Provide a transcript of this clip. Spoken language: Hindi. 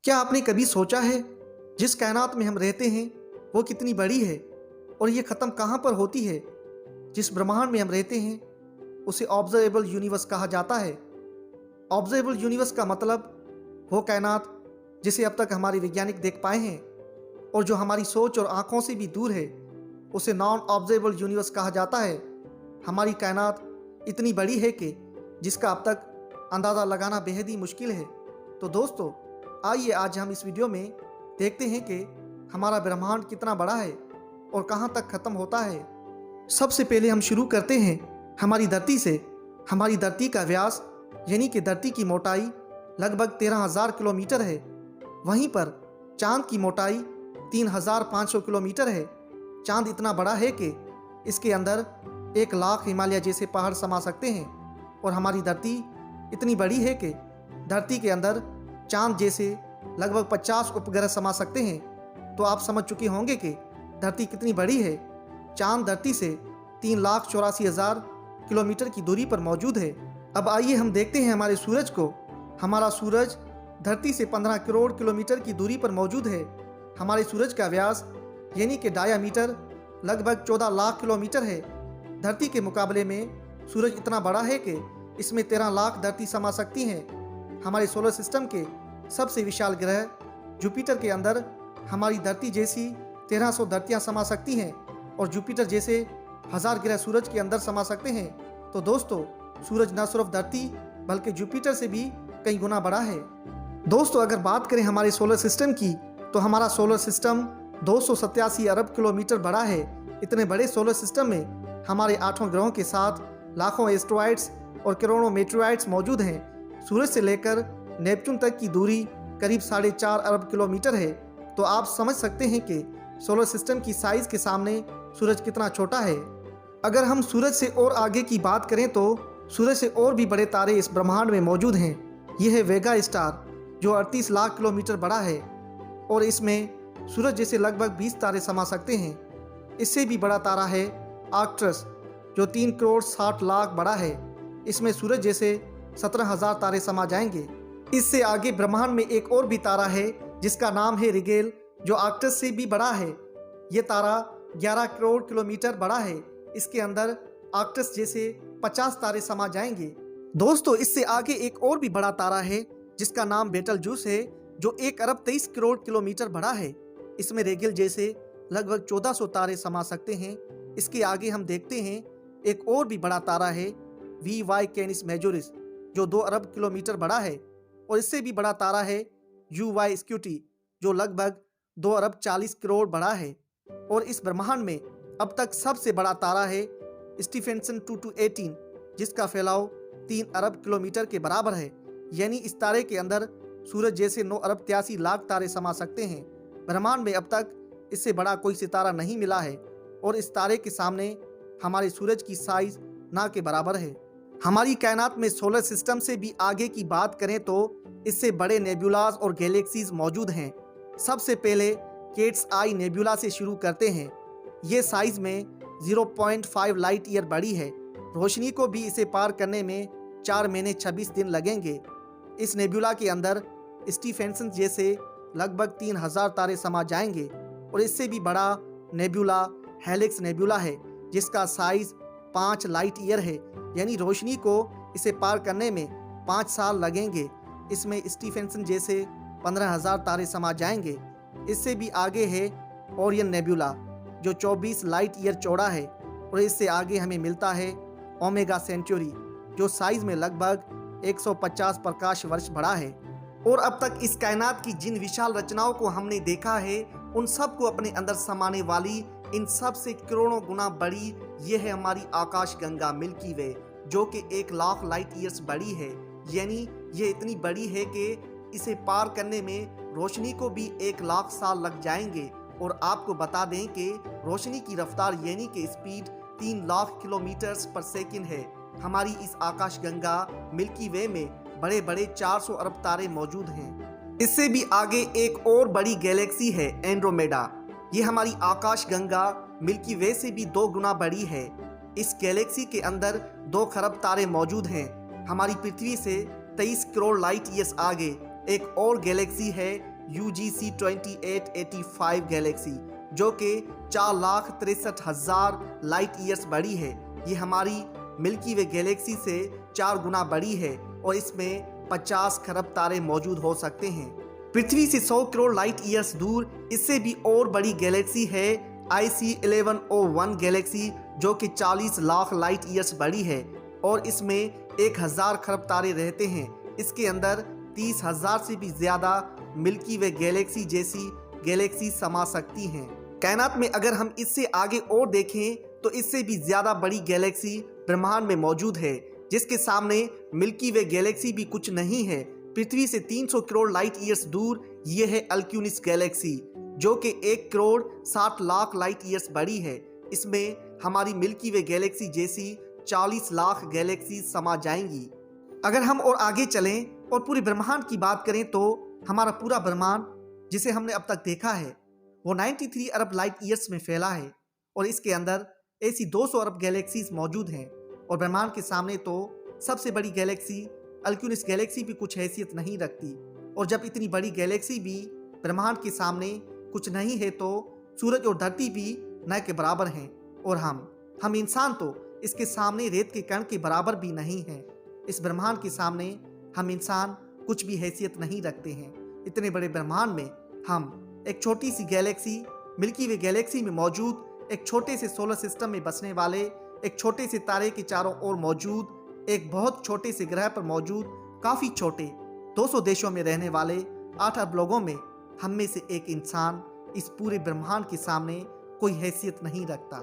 क्या आपने कभी सोचा है जिस कायनात में हम रहते हैं वो कितनी बड़ी है और ये ख़त्म कहाँ पर होती है? जिस ब्रह्मांड में हम रहते हैं उसे ऑब्जर्वेबल यूनिवर्स कहा जाता है। ऑब्जर्वेबल यूनिवर्स का मतलब वो कायनात जिसे अब तक हमारे वैज्ञानिक देख पाए हैं और जो हमारी सोच और आँखों से भी दूर है उसे नॉन ऑब्जर्वेबल यूनिवर्स कहा जाता है। हमारी कायनात इतनी बड़ी है कि जिसका अब तक अंदाज़ा लगाना बेहद ही मुश्किल है। तो दोस्तों, आइए आज हम इस वीडियो में देखते हैं कि हमारा ब्रह्मांड कितना बड़ा है और कहाँ तक ख़त्म होता है। सबसे पहले हम शुरू करते हैं हमारी धरती से। हमारी धरती का व्यास यानी कि धरती की मोटाई लगभग 13,000 किलोमीटर है। वहीं पर चांद की मोटाई 3,500 किलोमीटर है। चांद इतना बड़ा है कि इसके अंदर 1 लाख हिमालय जैसे पहाड़ समा सकते हैं और हमारी धरती इतनी बड़ी है कि धरती के अंदर चांद जैसे लगभग 50 उपग्रह समा सकते हैं। तो आप समझ चुके होंगे कि धरती कितनी बड़ी है। चांद धरती से 3,84,000 किलोमीटर की दूरी पर मौजूद है। अब आइए हम देखते हैं हमारे सूरज को। हमारा सूरज धरती से 15 करोड़ किलोमीटर की दूरी पर मौजूद है। हमारे सूरज का व्यास यानी कि डायामीटर लगभग 14 लाख किलोमीटर है। धरती के मुकाबले में सूरज इतना बड़ा है कि इसमें 13 लाख धरती समा सकती हैं। हमारे सोलर सिस्टम के सबसे विशाल ग्रह जुपिटर के अंदर हमारी धरती जैसी 1300 धरतियाँ समा सकती हैं और जुपिटर जैसे 1000 ग्रह सूरज के अंदर समा सकते हैं। तो दोस्तों, सूरज न सिर्फ धरती बल्कि जुपिटर से भी कई गुना बड़ा है। दोस्तों, अगर बात करें हमारे सोलर सिस्टम की तो हमारा सोलर सिस्टम 287 अरब किलोमीटर बड़ा है। इतने बड़े सोलर सिस्टम में हमारे 8 ग्रहों के साथ लाखों एस्ट्रॉइड्स और करोड़ों मेटेरॉइड्स मौजूद हैं। सूरज से लेकर नेपच्यून तक की दूरी करीब 4.5 अरब किलोमीटर है। तो आप समझ सकते हैं कि सोलर सिस्टम की साइज के सामने सूरज कितना छोटा है। अगर हम सूरज से और आगे की बात करें तो सूरज से और भी बड़े तारे इस ब्रह्मांड में मौजूद हैं। यह है वेगा स्टार जो 38 लाख किलोमीटर बड़ा है और इसमें सूरज जैसे लगभग 20 तारे समा सकते हैं। इससे भी बड़ा तारा है आर्कटस जो 3 करोड़ 60 लाख बड़ा है। इसमें सूरज जैसे 17,000 तारे समा जाएंगे। इससे आगे ब्रह्मांड में एक और भी तारा है जिसका नाम है रिगेल जो आर्कटस से भी बड़ा है। ये तारा 11 करोड़ किलोमीटर बड़ा है। इसके अंदर आर्कटस जैसे 50 तारे समा जाएंगे। दोस्तों, इससे आगे एक और भी बड़ा तारा है जिसका नाम बेटलजूस है जो 1 अरब 23 करोड़ किलोमीटर बड़ा है। इसमें रेगेल जैसे लगभग 1400 तारे समा सकते हैं। इसके आगे हम देखते हैं एक और भी बड़ा तारा है VY कैनिस मेजोरिस जो 2 अरब किलोमीटर बड़ा है और इससे भी बड़ा तारा है UY स्क्यूटी जो लगभग 2 अरब 40 करोड़ बड़ा है। और इस ब्रह्मांड में अब तक सबसे बड़ा तारा है स्टीफेंसन 2218 जिसका फैलाव 3 अरब किलोमीटर के बराबर है। यानी इस तारे के अंदर सूरज जैसे 9 अरब 83 लाख तारे समा सकते हैं। ब्रह्मांड में अब तक इससे बड़ा कोई सितारा नहीं मिला है और इस तारे के सामने हमारे सूरज की साइज ना के बराबर है। हमारी कायनात में सोलर सिस्टम से भी आगे की बात करें तो इससे बड़े नेबुलाज और गैलेक्सीज मौजूद हैं। सबसे पहले केट्स आई नेबुला से शुरू करते हैं। ये साइज में 0.5 लाइट ईयर बड़ी है। रोशनी को भी इसे पार करने में 4 महीने 26 दिन लगेंगे। इस नेबुला के अंदर स्टीफेंसन जैसे लगभग 3,000 तारे समा जाएंगे और इससे भी बड़ा नेबुला हेलिक्स नेबुला है जिसका साइज 5 लाइट ईयर है। यानी रोशनी को इसे पार करने में 5 साल लगेंगे। इसमें स्टीफेंसन जैसे 15,000 तारे समा जाएंगे। इससे भी आगे है ओरियन नेबुला जो 24 लाइट ईयर चौड़ा है और इससे आगे हमें मिलता है ओमेगा सेंचुरी जो साइज में लगभग 150 प्रकाश वर्ष बड़ा है। और अब तक इस कायनात की जिन विशाल रचनाओं को हमने देखा है उन सब को अपने अंदर समाने वाली इन सब से करोड़ों गुना बड़ी ये है हमारी आकाश गंगा मिल्की वे जो कि 1 लाख लाइट ईयर्स बड़ी है। यानी ये इतनी बड़ी है कि इसे पार करने में रोशनी को भी 1 लाख साल लग जाएंगे। और आपको बता दें कि रोशनी की रफ्तार यानी कि स्पीड 3 लाख किलोमीटर पर सेकंड है। हमारी इस आकाश गंगा मिल्की वे में बड़े बड़े 400 अरब तारे मौजूद हैं। इससे भी आगे एक और बड़ी गैलेक्सी है एंड्रोमेडा। ये हमारी आकाश गंगा मिल्की वे से भी 2 गुना बड़ी है। इस गैलेक्सी के अंदर 2 खरब तारे मौजूद हैं। हमारी पृथ्वी से 23 करोड़ लाइट ईयर्स आगे एक और गैलेक्सी है UGC 2885 गैलेक्सी, जो कि 4,63,000 लाइट ईयर्स बड़ी है। ये हमारी मिल्की वे गैलेक्सी से 4 गुना बड़ी है और इसमें 50 खरब तारे मौजूद हो सकते हैं। पृथ्वी से 100 करोड़ लाइट ईयर्स दूर इससे भी और बड़ी गैलेक्सी है IC 1101 गैलेक्सी, जो कि 40 लाख लाइट ईयर्स बड़ी है और इसमें 1000 खरब तारे रहते हैं। इसके अंदर 30,000 से भी ज़्यादा मिल्की वे गैलेक्सी जैसी गैलेक्सी समा सकती हैं। कायनात में अगर हम इससे आगे और देखें तो इससे भी ज़्यादा बड़ी गैलेक्सी ब्रह्मांड में मौजूद है, जिसके सामने मिल्की वे गैलेक्सी भी कुछ नहीं है। पृथ्वी से 300 करोड़ लाइट ईयर्स दूर ये है अल्क्यूनिस गैलेक्सी, जो कि 1 करोड़ 60 लाख लाइट ईयर्स बड़ी है। इसमें हमारी मिल्की वे गैलेक्सी जैसी 40 लाख गैलेक्सी समा जाएंगी। अगर हम और आगे चलें और पूरे ब्रह्मांड की बात करें तो हमारा पूरा ब्रह्मांड जिसे हमने अब तक देखा है वो 93 अरब लाइट ईयर्स में फैला है और इसके अंदर ऐसी 200 अरब गैलेक्सीज मौजूद हैं। और ब्रह्मांड के सामने तो सबसे बड़ी गैलेक्सी अल्क्यूनिस गैलेक्सी भी कुछ हैसियत नहीं रखती। और जब इतनी बड़ी गैलेक्सी भी ब्रह्मांड के सामने कुछ नहीं है तो सूरज और धरती भी न के बराबर हैं। और हम इंसान तो इसके सामने रेत के कण के बराबर भी नहीं हैं। इस ब्रह्मांड के सामने हम इंसान कुछ भी हैसियत नहीं रखते हैं। इतने बड़े ब्रह्मांड में हम एक छोटी सी गैलेक्सी मिल्की वे गैलेक्सी में मौजूद एक छोटे से सोलर सिस्टम में बसने वाले एक छोटे से तारे के चारों ओर मौजूद एक बहुत छोटे से ग्रह पर मौजूद काफ़ी छोटे 200 देशों में रहने वाले 8 अरब लोगों में हम में से एक इंसान इस पूरे ब्रह्मांड के सामने कोई हैसियत नहीं रखता।